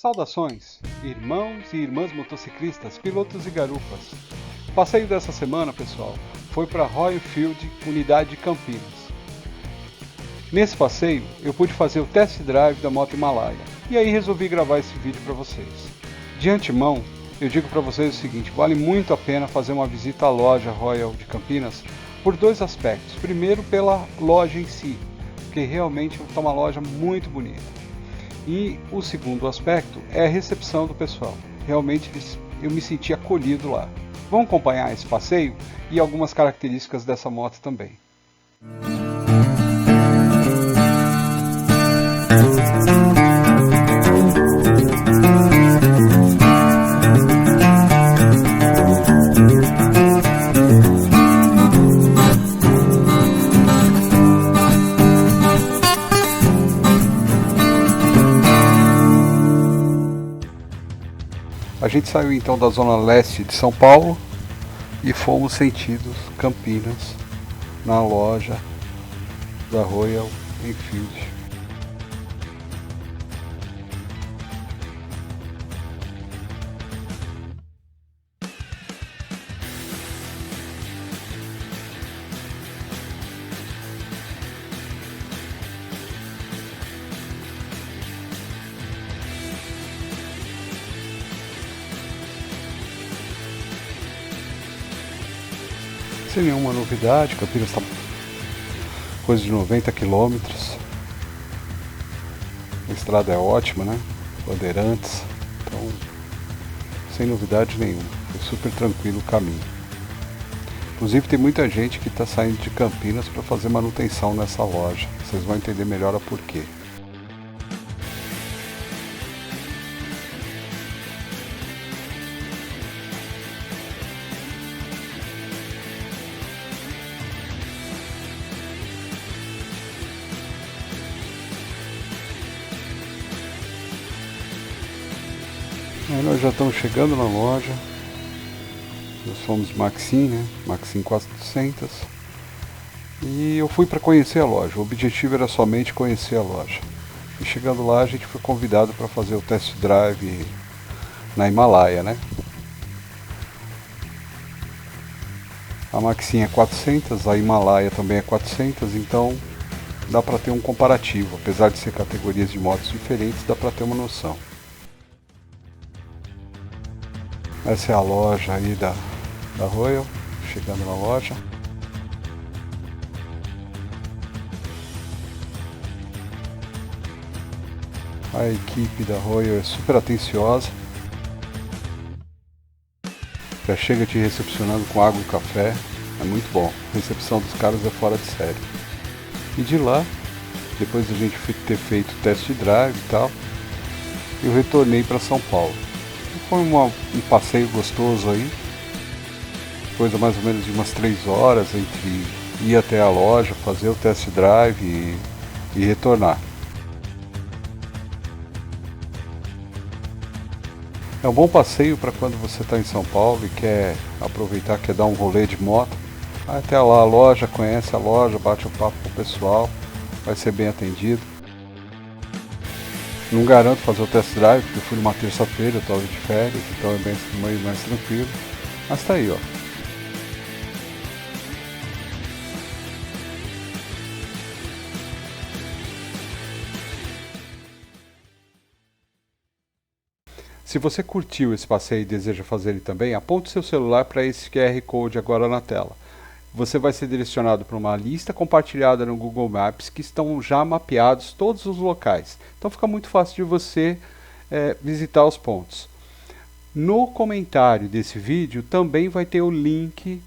Saudações, irmãos e irmãs motociclistas, pilotos e garupas. O passeio dessa semana, pessoal, foi para Royal Field, unidade de Campinas. Nesse passeio, eu pude fazer o test drive da moto Himalaia, e aí resolvi gravar esse vídeo para vocês. De antemão, eu digo para vocês o seguinte, vale muito a pena fazer uma visita à loja Royal de Campinas por dois aspectos. Primeiro, pela loja em si, porque realmente é uma loja muito bonita. E o segundo aspecto é a recepção do pessoal. Realmente eu me senti acolhido lá. Vamos acompanhar esse passeio e algumas características dessa moto também. A gente saiu então da zona leste de São Paulo e fomos sentido Campinas, na loja da Royal Enfield. Sem nenhuma novidade, Campinas está coisa de 90 km. A estrada é ótima, né? Bandeirantes, então sem novidade nenhuma. Foi super tranquilo o caminho. Inclusive tem muita gente que está saindo de Campinas para fazer manutenção nessa loja. Vocês vão entender melhor o porquê. Aí nós já estamos chegando na loja. Nós fomos Maxim, né? Maxim 400. E eu fui para conhecer a loja. O objetivo era somente conhecer a loja. E chegando lá a gente foi convidado para fazer o test drive na Himalaia, né? A Maxim é 400, a Himalaia também é 400, então dá para ter um comparativo. Apesar de ser categorias de motos diferentes, dá para ter uma noção. Essa é a loja aí da Royal, chegando na loja. A equipe da Royal é super atenciosa. Já chega te recepcionando com água e café, é muito bom. A recepção dos caras é fora de série. E de lá, depois de a gente ter feito o test drive e tal, eu retornei para São Paulo. Foi um passeio gostoso aí, coisa mais ou menos de umas 3 horas entre ir até a loja, fazer o test drive e retornar. É um bom passeio para quando você está em São Paulo e quer aproveitar, quer dar um rolê de moto. Vai até lá a loja, conhece a loja, bate um papo com o pessoal, vai ser bem atendido. Não garanto fazer o test drive, porque eu fui numa terça-feira, eu estava de férias, então é bem mais tranquilo. Mas tá aí, ó. Se você curtiu esse passeio e deseja fazer ele também, aponte seu celular para esse QR Code agora na tela. Você vai ser direcionado para uma lista compartilhada no Google Maps que estão já mapeados todos os locais. Então fica muito fácil de você visitar os pontos. No comentário desse vídeo também vai ter o link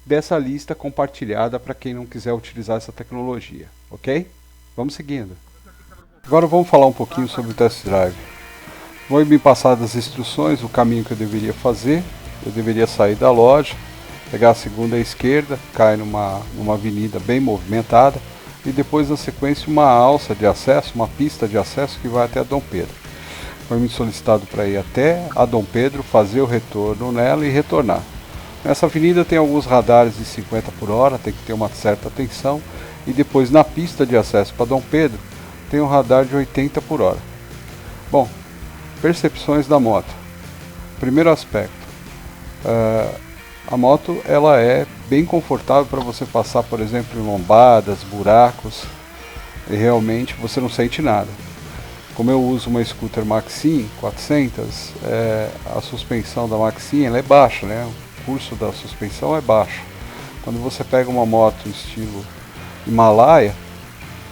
dessa lista compartilhada para quem não quiser utilizar essa tecnologia, ok? Vamos seguindo. Agora vamos falar um pouquinho sobre o test drive. Vou me passar das instruções, o caminho que eu deveria fazer. Eu deveria sair da loja, pegar a segunda à esquerda, cai numa avenida bem movimentada e depois na sequência uma alça de acesso, uma pista de acesso que vai até a Dom Pedro. Foi me solicitado para ir até a Dom Pedro, fazer o retorno nela e retornar. Nessa avenida tem alguns radares de 50 por hora, tem que ter uma certa atenção. E depois na pista de acesso para Dom Pedro tem um radar de 80 por hora. Bom, Percepções da moto. Primeiro aspecto, a moto ela é bem confortável para você passar, por exemplo, em lombadas, buracos, e realmente você não sente nada. Como eu uso uma scooter Maxim 400, a suspensão da Maxim ela é baixa, né? O curso da suspensão é baixo. Quando você pega uma moto estilo Himalaia,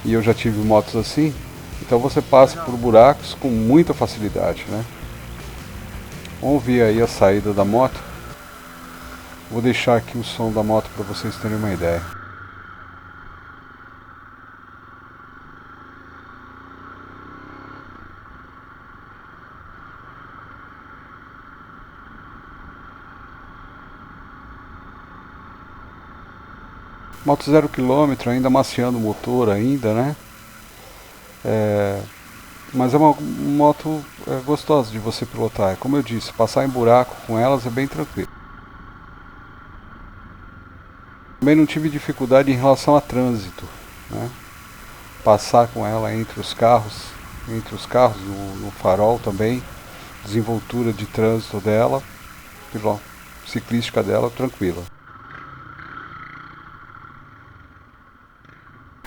e eu já tive motos assim, então você passa por buracos com muita facilidade, né? Vamos ver aí a saída da moto. Vou deixar aqui o som da moto para vocês terem uma ideia. Moto 0 km, ainda maciando o motor ainda, né? Mas é uma moto gostosa de você pilotar. Como eu disse, passar em buraco com elas é bem tranquilo. Também não tive dificuldade em relação a trânsito, né? Passar com ela entre os carros, no farol também, desenvoltura de trânsito dela, ciclística dela, tranquila.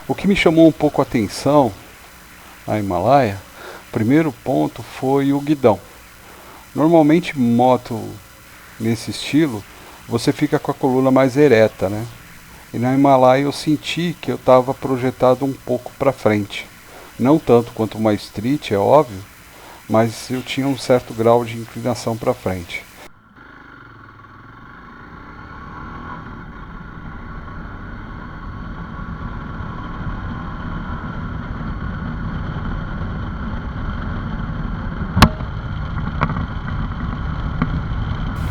O que me chamou um pouco a atenção na Himalaia, primeiro ponto foi o guidão. Normalmente moto nesse estilo, você fica com a coluna mais ereta, né? E na Himalaia eu senti que eu estava projetado um pouco para frente. Não tanto quanto uma street, é óbvio, mas eu tinha um certo grau de inclinação para frente.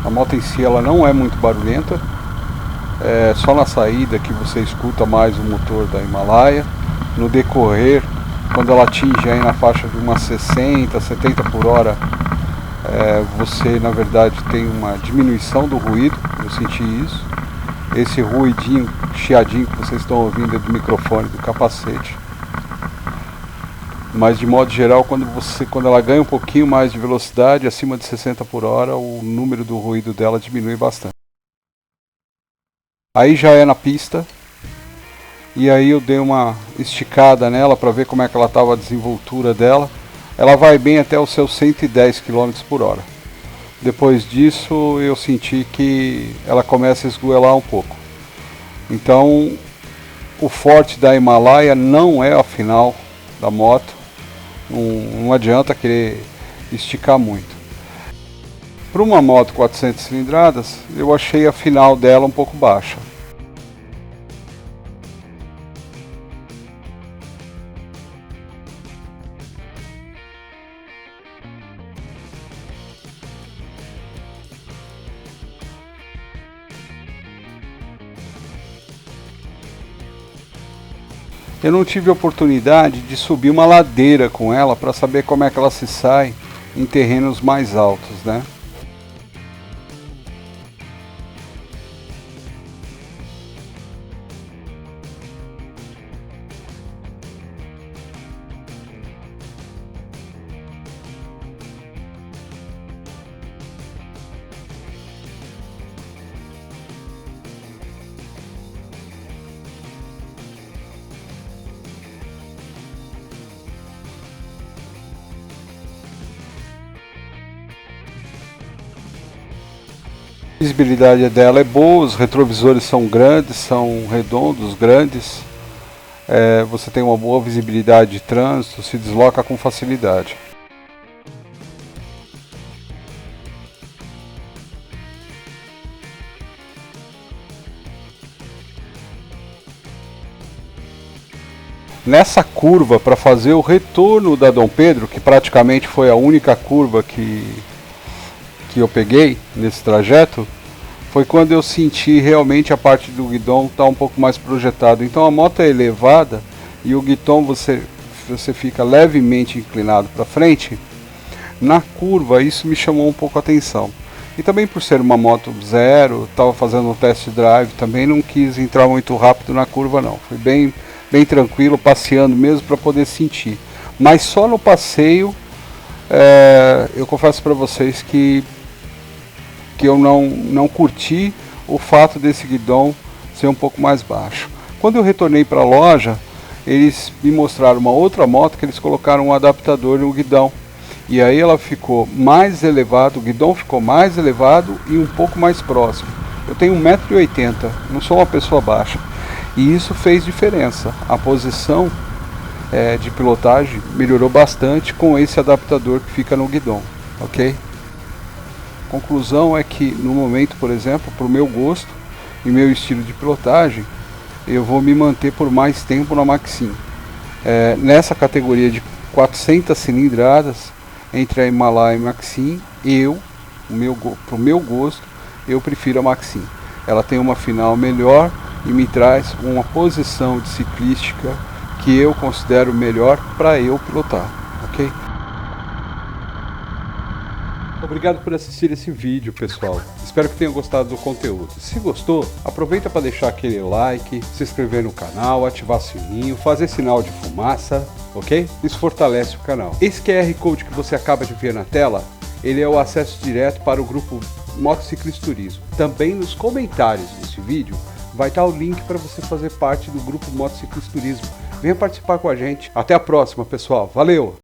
A moto em si ela não é muito barulhenta, é só na saída que você escuta mais o motor da Himalaia. No decorrer, quando ela atinge aí na faixa de umas 60, 70 por hora, você na verdade tem uma diminuição do ruído, eu senti isso. Esse ruidinho, chiadinho que vocês estão ouvindo é do microfone do capacete. Mas de modo geral, quando ela ganha um pouquinho mais de velocidade, acima de 60 por hora, o número do ruído dela diminui bastante. Aí já é na pista, e aí eu dei uma esticada nela para ver como é que ela estava a desenvoltura dela. Ela vai bem até os seus 110 km por hora. Depois disso eu senti que ela começa a esgoelar um pouco. Então o forte da Himalaia não é a final da moto. Não adianta querer esticar muito. Para uma moto 400 cilindradas, eu achei a final dela um pouco baixa. Eu não tive a oportunidade de subir uma ladeira com ela para saber como é que ela se sai em terrenos mais altos, né? A visibilidade dela é boa, os retrovisores são grandes, são redondos, grandes. Você tem uma boa visibilidade de trânsito, se desloca com facilidade. Nessa curva, para fazer o retorno da Dom Pedro, que praticamente foi a única curva que eu peguei nesse trajeto, foi quando eu senti realmente a parte do guidão estar um pouco mais projetado. Então a moto é elevada e o guidão você fica levemente inclinado para frente. Na curva isso me chamou um pouco a atenção. E também por ser uma moto zero, estava fazendo um test drive, também não quis entrar muito rápido na curva não. Foi bem tranquilo, passeando mesmo para poder sentir. Mas só no passeio eu confesso para vocês que eu não curti o fato desse guidão ser um pouco mais baixo. Quando eu retornei para a loja, eles me mostraram uma outra moto que eles colocaram um adaptador no guidão. E aí ela ficou mais elevado, o guidão ficou mais elevado e um pouco mais próximo. Eu tenho 1,80 m, não sou uma pessoa baixa. E isso fez diferença. A posição de pilotagem melhorou bastante com esse adaptador que fica no guidão, ok? Conclusão é que no momento, por exemplo, para o meu gosto e meu estilo de pilotagem, eu vou me manter por mais tempo na Maxim. Nessa categoria de 400 cilindradas, entre a Himalaia e a Maxim, pro meu gosto, eu prefiro a Maxim. Ela tem uma final melhor e me traz uma posição de ciclística que eu considero melhor para eu pilotar, ok? Obrigado por assistir esse vídeo, pessoal. Espero que tenham gostado do conteúdo. Se gostou, aproveita para deixar aquele like, se inscrever no canal, ativar o sininho, fazer sinal de fumaça, ok? Isso fortalece o canal. Esse QR Code que você acaba de ver na tela, ele é o acesso direto para o grupo Motociclismo Turismo. Também nos comentários desse vídeo vai estar o link para você fazer parte do grupo Motociclismo Turismo. Venha participar com a gente. Até a próxima, pessoal. Valeu!